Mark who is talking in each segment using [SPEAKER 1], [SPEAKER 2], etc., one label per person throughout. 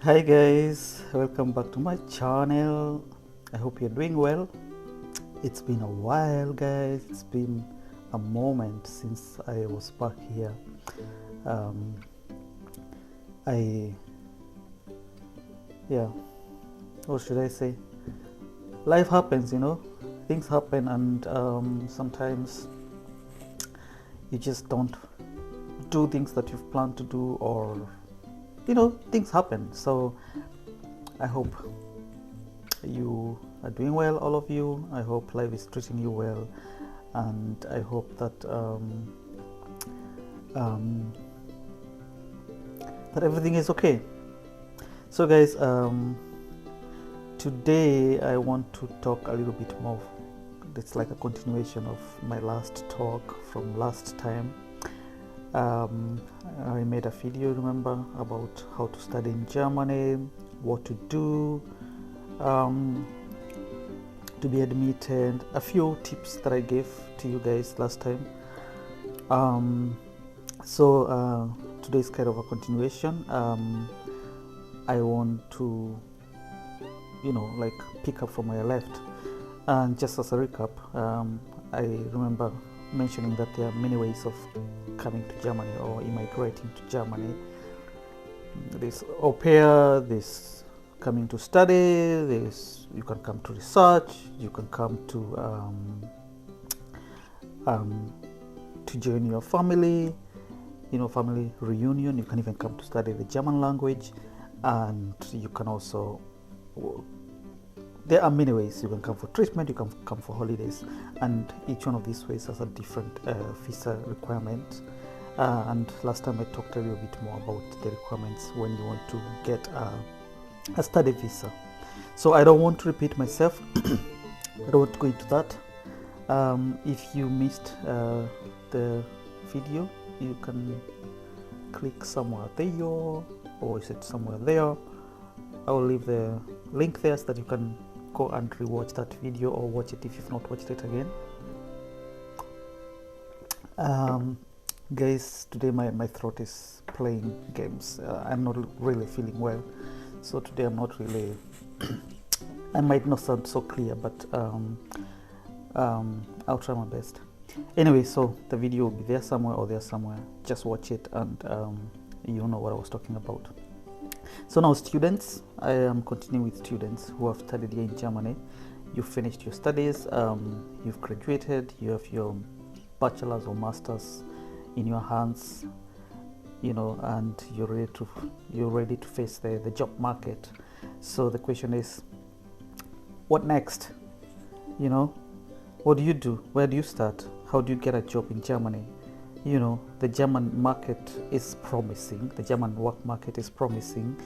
[SPEAKER 1] Hi guys, welcome back to my channel. I hope you're doing well. It's been a while guys, it's been a moment since I was back here. um, I yeah, what should I say, life happens, things happen, and sometimes you just don't do things that you've planned to do, or things happen. So I hope you are doing well, all of you. I hope life is treating you well, and I hope that that everything is okay. So guys, today I want to talk a little bit more. It's like a continuation of my last talk from last time. I made a video, remember, about how to study in Germany, what to do to be admitted, a few tips that I gave to you guys last time. So today's kind of a continuation. I want to like pick up from where I left, and just as a recap, I remember mentioning that there are many ways of coming to Germany or immigrating to Germany. This au pair, this coming to study, this you can come to research, you can come to join your family, family reunion. You can even come to study the German language, and you can also, there are many ways. You can come for treatment, you can come for holidays, and each one of these ways has a different visa requirement. And last time I talked a little bit more about the requirements when you want to get a study visa. So I don't want to repeat myself. I don't want to go into that. If you missed the video, you can click somewhere there, or is it somewhere there? I will leave the link there so that you can go and rewatch that video, or watch it if you've not watched it again. Guys, today my throat is playing games. I'm not really feeling well, so today I'm not really I might not sound so clear, but I'll try my best. Anyway, so the video will be there somewhere, or there somewhere. Just watch it, and you'll know what I was talking about. So now, students, I am continuing with students who have studied here in Germany. You've finished your studies, you've graduated, you have your bachelor's or master's in your hands, and you're ready to face the job market. So the question is, what next? What do you do? Where do you start? How do you get a job in Germany? The German market is promising. The German work market is promising.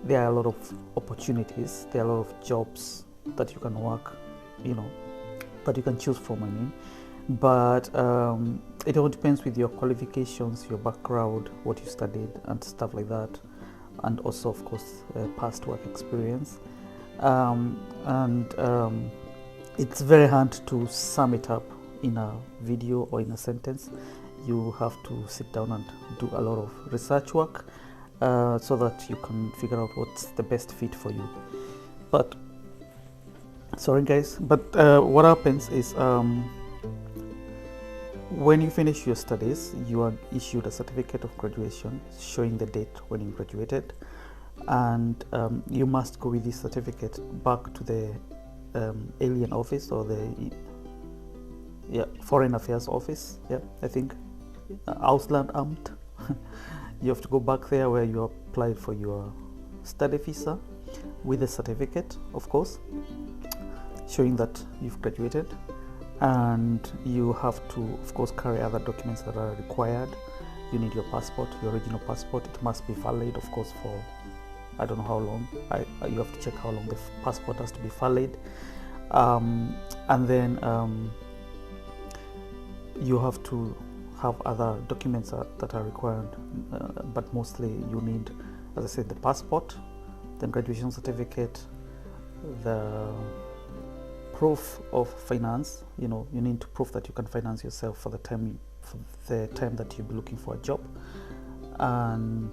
[SPEAKER 1] There are a lot of opportunities. There are a lot of jobs that you can work, that you can choose from, But it all depends with your qualifications, your background, what you studied, and stuff like that. And also, of course, past work experience. It's very hard to sum it up in a video or in a sentence. You have to sit down and do a lot of research work so that you can figure out what's the best fit for you. But sorry guys, but what happens is, when you finish your studies, you are issued a certificate of graduation showing the date when you graduated, and you must go with this certificate back to the alien office, or the foreign affairs office, I think Auslandamt. You have to go back there where you applied for your study visa with a certificate, of course, showing that you've graduated. And you have to, of course, carry other documents that are required. You need your passport, your original passport. It must be valid, of course, for I don't know how long. You have to check how long the passport has to be valid. And then you have to have other documents that are required, but mostly you need, as I said, the passport, the graduation certificate, the proof of finance. You need to prove that you can finance yourself for the time that you'll be looking for a job, and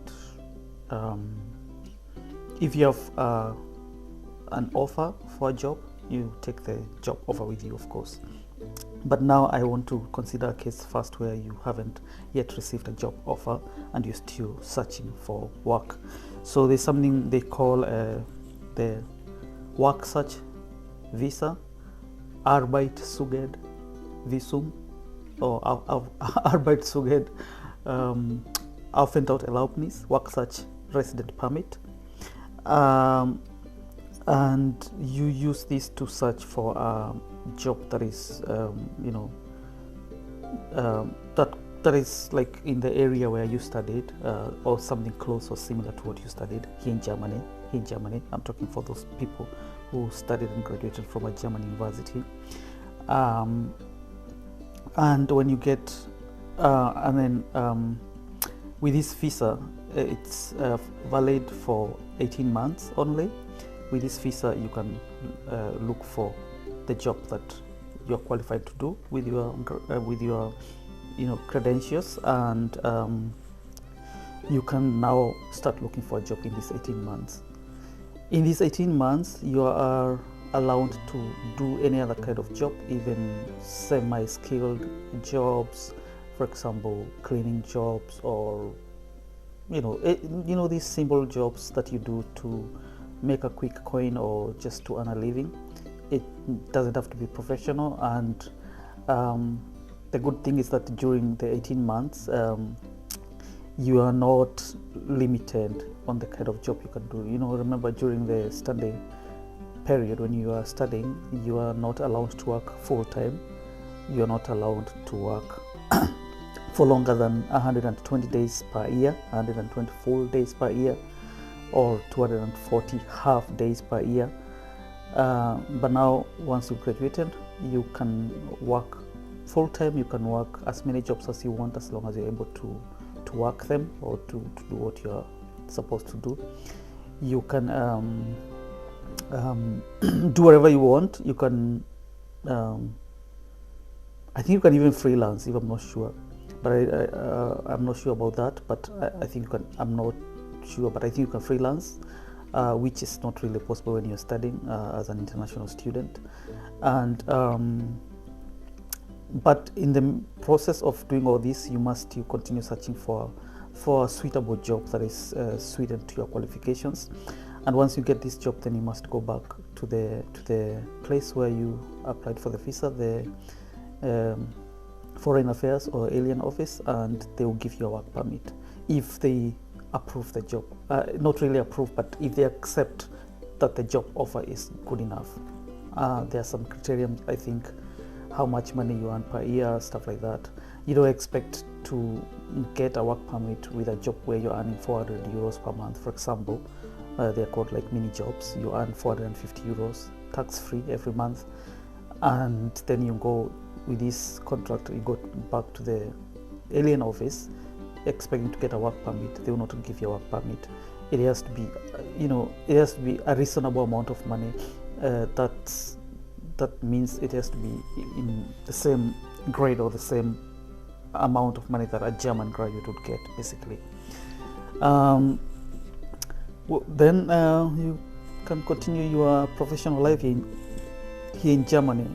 [SPEAKER 1] if you have an offer for a job, you take the job offer with you, of course. But now I want to consider a case first where you haven't yet received a job offer and you're still searching for work. So there's something they call the work search visa, Arbeitssuchend Visum, or Arbeitssuchend Aufenthaltserlaubnis, work search resident permit. And you use this to search for a job that is that is like in the area where you studied, or something close or similar to what you studied here in Germany. I'm talking for those people who studied and graduated from a German university. And when you get and then with this visa, it's valid for 18 months only. With this visa, you can look for the job that you're qualified to do with your credentials, and you can now start looking for a job in these 18 months. In these 18 months, you are allowed to do any other kind of job, even semi-skilled jobs, for example, cleaning jobs, or these simple jobs that you do to make a quick coin or just to earn a living. It doesn't have to be professional, and the good thing is that during the 18 months you are not limited on the kind of job you can do. Remember, during the study period, when you are studying, you are not allowed to work full-time. You are not allowed to work for longer than 120 days per year, 120 full days per year, or 240 half days per year. But now, once you graduated, you can work full-time. You can work as many jobs as you want, as long as you're able to work them, or to do what you're supposed to do. You can do whatever you want. You can I think you can even freelance, if I'm not sure, but I'm not sure about that, but I think you can. I'm not sure, but I think you can freelance, which is not really possible when you're studying as an international student. And but in the process of doing all this, you must continue searching for a suitable job that is suited to your qualifications. And once you get this job, then you must go back to the place where you applied for the visa, the Foreign Affairs or Alien Office, and they will give you a work permit if they approve the job. Not really approve, but if they accept that the job offer is good enough. There are some criteria, I think, how much money you earn per year, stuff like that. You don't expect to get a work permit with a job where you're earning 400 euros per month, for example. They're called like mini jobs. You earn 450 euros tax-free every month, and then you go with this contract, you go back to the Alien Office expecting to get a work permit. They will not give you a work permit. It has to be, it has to be a reasonable amount of money. That means it has to be in the same grade or the same amount of money that a German graduate would get, basically. Then you can continue your professional life here in Germany.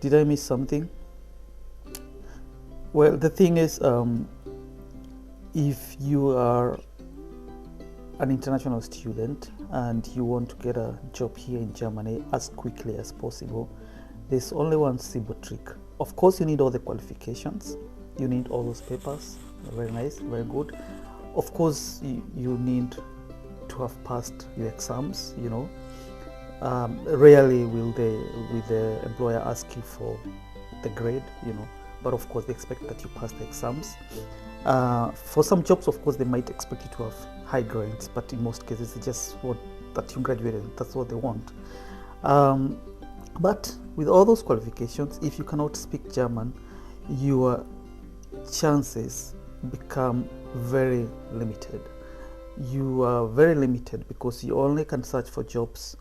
[SPEAKER 1] Did I miss something? Well, the thing is, if you are an international student and you want to get a job here in Germany as quickly as possible, there's only one simple trick. Of course, you need all the qualifications. You need all those papers. Very nice, very good. Of course, you need to have passed your exams. Rarely will the employer ask you for the grade, but of course they expect that you pass the exams. For some jobs, of course, they might expect you to have high grades, but in most cases it's just that you graduated. That's what they want. But with all those qualifications, if you cannot speak German, your chances become very limited. You are very limited because you only can search for jobs,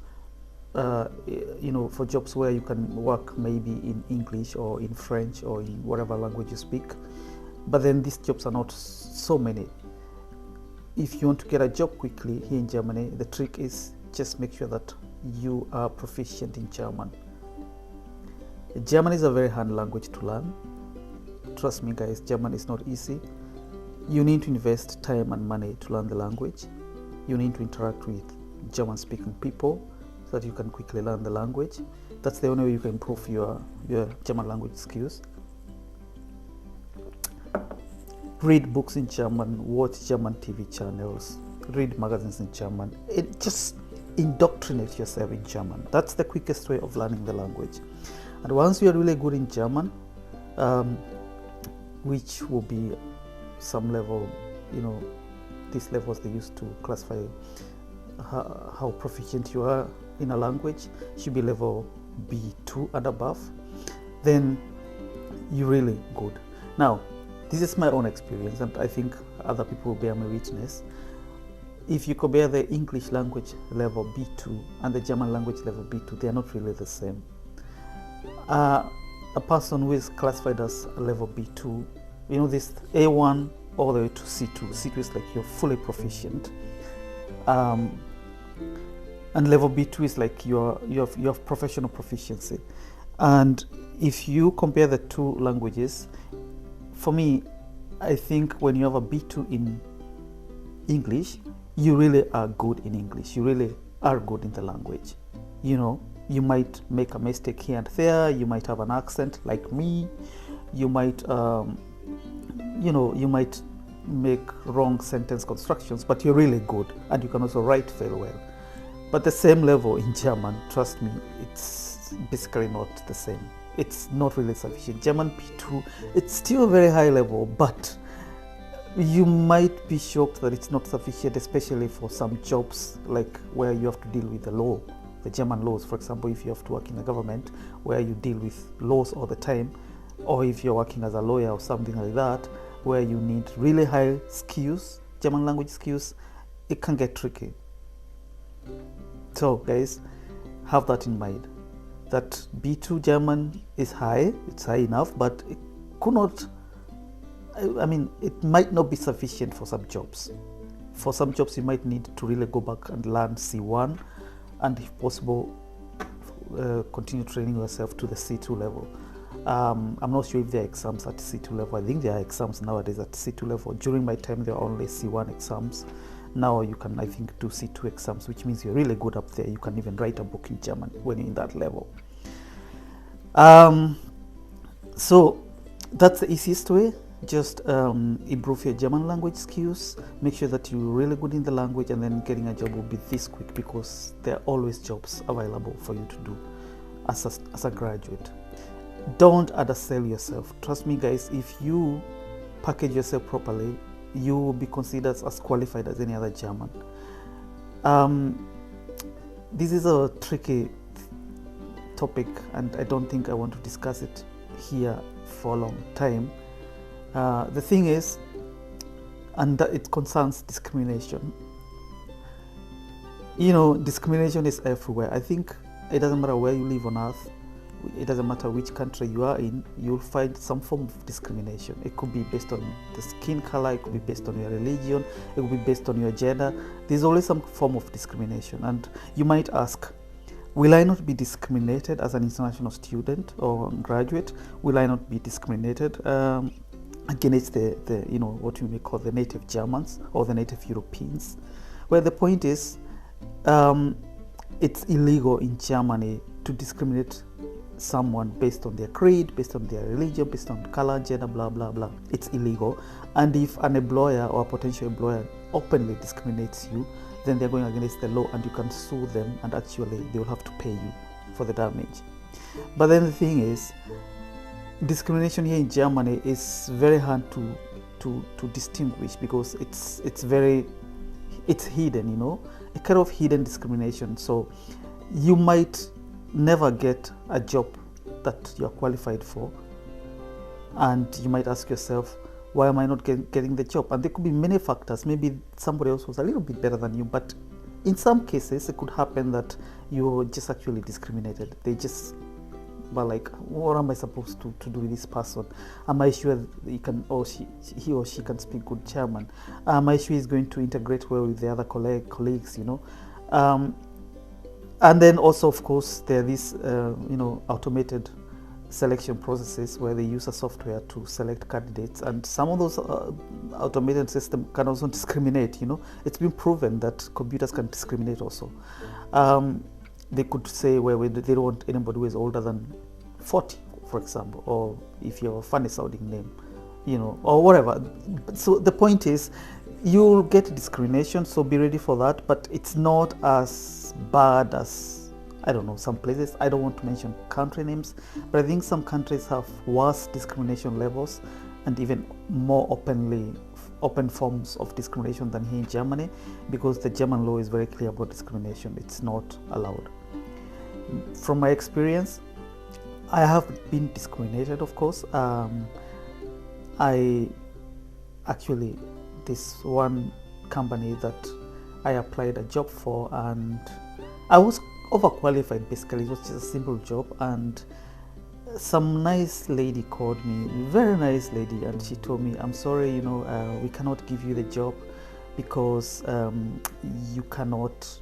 [SPEAKER 1] for jobs where you can work maybe in English or in French or in whatever language you speak. But then these jobs are not so many. if you want to get a job quickly here in Germany, the trick is just make sure that you are proficient in German. German is a very hard language to learn. Trust me guys, German is not easy. You need to invest time and money to learn the language. You need to interact with German speaking people so that you can quickly learn the language. That's the only way you can improve your German language skills. Read books in German, watch German TV channels, read magazines in German. Just indoctrinate yourself in German. That's the quickest way of learning the language. And once you are really good in German, which will be some level, these levels they used to classify how proficient you are in a language, should be level B2 and above, then you're really good. Now, this is my own experience, and I think other people will bear my witness. If you compare the English language level B2 and the German language level B2, they are not really the same. A person who is classified as level B2, this A1 all the way to C2. C2 is like you're fully proficient, and level B2 is like you have professional proficiency. And if you compare the two languages, for me, I think when you have a B2 in English, you really are good in English. You really are good in the language. You might make a mistake here and there. You might have an accent like me. You might, you might make wrong sentence constructions, but you're really good, and you can also write very well. But the same level in German, trust me, it's basically not the same. It's not really sufficient. German B2, it's still a very high level, but you might be shocked that it's not sufficient, especially for some jobs like where you have to deal with the law, the German laws. For example, if you have to work in the government where you deal with laws all the time, or if you're working as a lawyer or something like that, where you need really high skills, German language skills, it can get tricky. So guys, have that in mind, that B2 German is high, it's high enough, but it could not, it might not be sufficient for some jobs. For some jobs, you might need to really go back and learn C1, and if possible, continue training yourself to the C2 level. I'm not sure if there are exams at C2 level. I think there are exams nowadays at C2 level. During my time, there were only C1 exams. Now you can, I think, do C2 exams, which means you're really good up there. You can even write a book in German when you're in that level. So that's the easiest way. Just improve your German language skills. Make sure that you're really good in the language, and then getting a job will be this quick, because there are always jobs available for you to do as a graduate. Don't undersell yourself. Trust me guys, if you package yourself properly, you will be considered as qualified as any other German. This is a tricky topic, and I don't think I want to discuss it here for a long time. The thing is, and it concerns discrimination. Discrimination is everywhere. I think it doesn't matter where you live on earth. It doesn't matter which country you are in, you'll find some form of discrimination. It could be based on the skin color, it could be based on your religion, it could be based on your gender. There's always some form of discrimination. And you might ask, will I not be discriminated as an international student or graduate? Will I not be discriminated against the what you may call the native Germans or the native Europeans? Well, the point is, it's illegal in Germany to discriminate someone based on their creed, based on their religion, based on color, gender, blah blah blah. It's illegal. And if an employer or a potential employer openly discriminates you, then they're going against the law, and you can sue them, and actually they will have to pay you for the damage. But then the thing is, discrimination here in Germany is very hard to distinguish, because it's hidden, a kind of hidden discrimination. So you might never get a job that you're qualified for, and you might ask yourself, why am I not getting the job? And there could be many factors. Maybe somebody else was a little bit better than you, but in some cases it could happen that you're just actually discriminated. about like, what am I supposed to do with this person? Am I sure he can, or he or she can speak good German? Am I sure he's going to integrate well with the other colleagues, you know? And then also, of course, there are these, you know, automated selection processes where they use a software to select candidates, and some of those automated systems can also discriminate. You know, it's been proven that computers can discriminate also. They could say, well, they don't want anybody who is older than 40, for example, or if you have a funny sounding name, you know, or whatever. So the point is, you'll get discrimination, so be ready for that, but it's not as bad as, I don't know, some places. I don't want to mention country names, but I think some countries have worse discrimination levels and even more open forms of discrimination than here in Germany, because the German law is very clear about discrimination. It's not allowed. From my experience, I have been discriminated, of course. This one company that I applied a job for, and I was overqualified. Basically, it was just a simple job, and some nice lady called me, very nice lady, and she told me, I'm sorry, you know, we cannot give you the job because you cannot,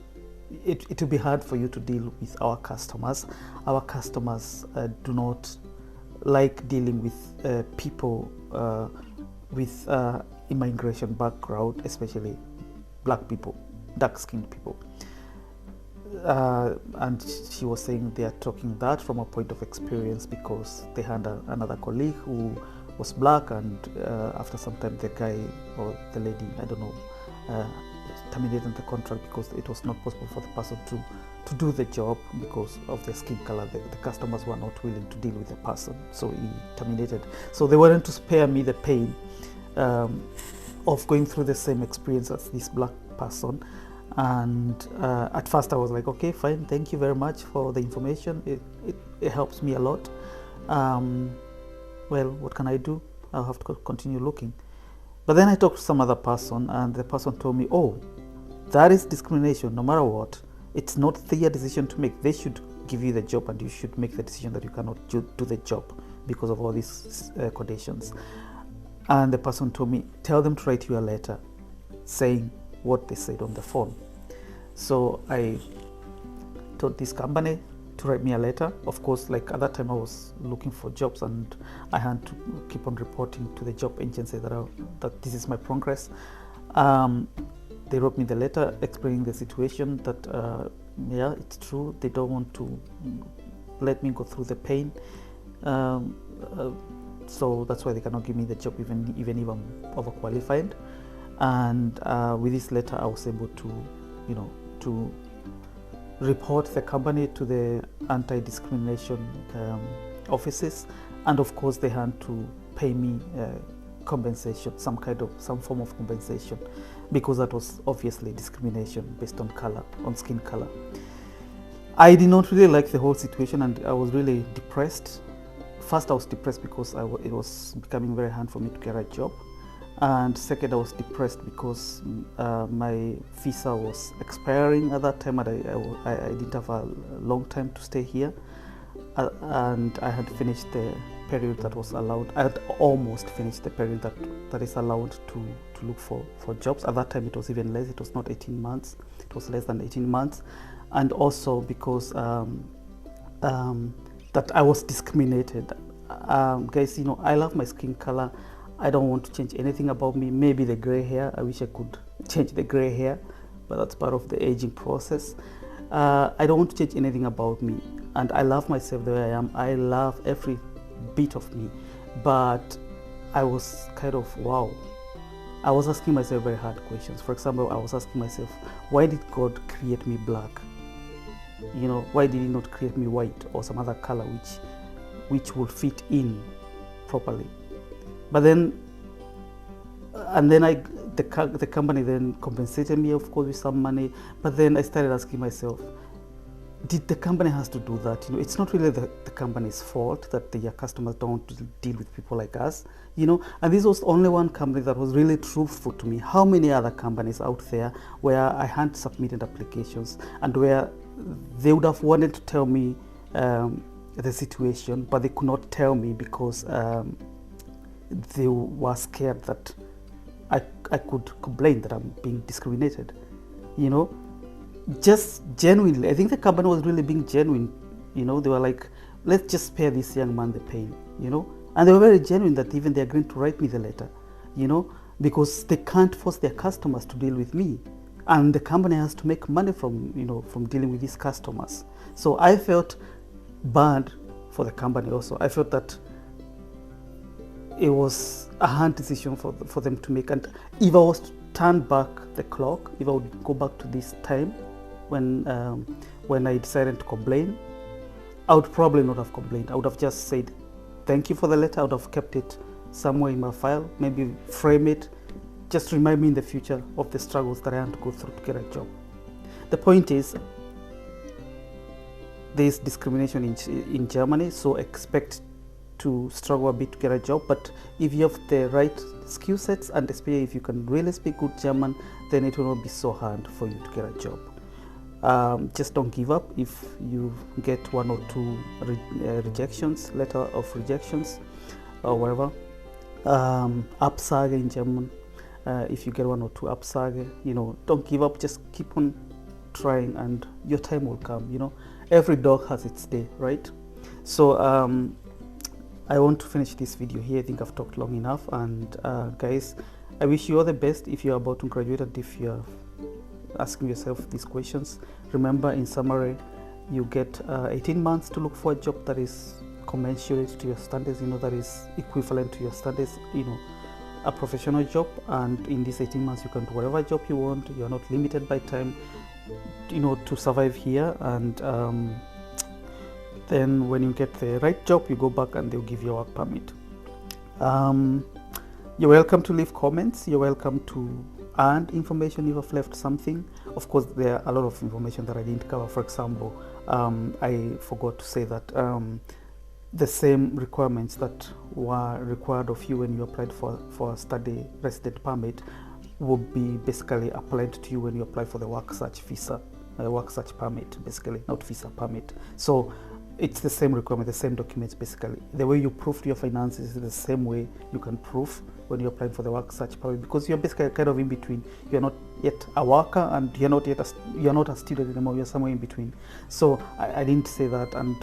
[SPEAKER 1] it will be hard for you to deal with our customers. Our customers do not like dealing with people with immigration background, especially black people, dark-skinned people. And she was saying they are talking that from a point of experience, because they had another colleague who was black, and after some time the guy or the lady, I don't know, terminated the contract because it was not possible for the person to do the job because of their skin color. The customers were not willing to deal with the person, so he terminated. So they wanted to spare me the pain of going through the same experience as this black person. And at first I was like, okay, fine, thank you very much for the information, it helps me a lot. Well, what can I do? I'll have to continue looking. But then I talked to some other person, and the person told me, oh, that is discrimination. No matter what, it's not their decision to make. They should give you the job, and you should make the decision that you cannot do the job because of all these conditions. And the person told me, tell them to write you a letter saying what they said on the phone. So I told this company to write me a letter. Of course, like at that time I was looking for jobs, and I had to keep on reporting to the job agency that this is my progress. They wrote me the letter explaining the situation, that yeah, it's true, they don't want to let me go through the pain, so that's why they cannot give me the job even if I'm overqualified. And with this letter I was able to, you know, to report the company to the anti-discrimination offices, and of course they had to pay me compensation, some form of compensation, because that was obviously discrimination based on color, on skin color. I did not really like the whole situation, and I was really depressed. First, I was depressed because it was becoming very hard for me to get a job. And second, I was depressed because my visa was expiring at that time, and I didn't have a long time to stay here. And I had finished the period that was allowed. I had almost finished the period that is allowed to look for jobs. At that time, it was even less. It was not 18 months. It was less than 18 months. And also because that I was discriminated. Guys, you know, I love my skin color. I don't want to change anything about me. Maybe the gray hair. I wish I could change the gray hair, but that's part of the aging process. I don't want to change anything about me, and I love myself the way I am. I love every bit of me, but I was kind of, wow. I was asking myself very hard questions. For example, I was asking myself, why did God create me black? You know, why did He not create me white or some other color which would fit in properly? But then, and then the company then compensated me, of course, with some money. But then I started asking myself, did the company has to do that? You know, it's not really the company's fault that their customers don't want to deal with people like us, you know. And this was only one company that was really truthful to me. How many other companies out there where I had submitted applications and where they would have wanted to tell me, the situation, but they could not tell me because they were scared that I could complain that I'm being discriminated, you know. Just genuinely, I think the company was really being genuine, you know. They were like, let's just spare this young man the pain, you know. And they were very genuine that even they agreed to write me the letter, you know, because they can't force their customers to deal with me, and the company has to make money from, you know, from dealing with these customers. So I felt bad for the company also. I felt that it was a hard decision for them to make. And if I was to turn back the clock, if I would go back to this time when I decided to complain, I would probably not have complained. I would have just said, thank you for the letter. I would have kept it somewhere in my file, maybe frame it, just to remind me in the future of the struggles that I had to go through to get a job. The point is, there is discrimination in Germany, so expect to struggle a bit to get a job. But if you have the right skill sets, and especially if you can really speak good German, then it will not be so hard for you to get a job. Just don't give up if you get 1 or 2 rejections, letter of rejections or whatever. Absage in German, if you get 1 or 2 Absage, you know, don't give up, just keep on trying and your time will come, you know. Every dog has its day, right? So I want to finish this video here. I think I've talked long enough, and guys, I wish you all the best if you're about to graduate and if you're asking yourself these questions. Remember, in summary, you get 18 months to look for a job that is commensurate to your studies, you know, that is equivalent to your studies, you know, a professional job. And in these 18 months you can do whatever job you want. You're not limited by time, you know, to survive here. And then when you get the right job, you go back and they'll give you a work permit. You're welcome to leave comments. You're welcome to add information if I've left something. Of course, there are a lot of information that I didn't cover. For example, I forgot to say that the same requirements that were required of you when you applied for a study resident permit will be basically applied to you when you apply for the work search visa, work search permit, basically, not visa, permit. So it's the same requirement, the same documents. Basically, the way you prove your finances is the same way you can prove when you're applying for the work search permit, because you're basically kind of in between. You're not yet a worker and you're not a student anymore. You're somewhere in between. So I didn't say that, and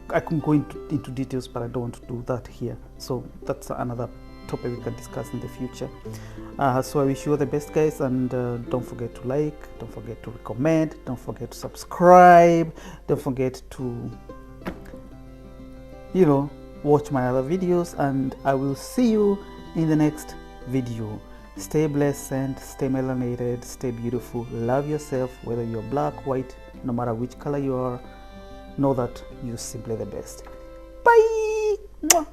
[SPEAKER 1] I can go into details, but I don't want to do that here. So that's another topic we can discuss in the future. So I wish you all the best, guys, and don't forget to like, don't forget to recommend, don't forget to subscribe, don't forget to, you know, watch my other videos, and I will see you in the next video. Stay blessed and stay melanated, stay beautiful, love yourself, whether you're black, white, no matter which color you are. Know that you're simply the best. Bye. Mwah.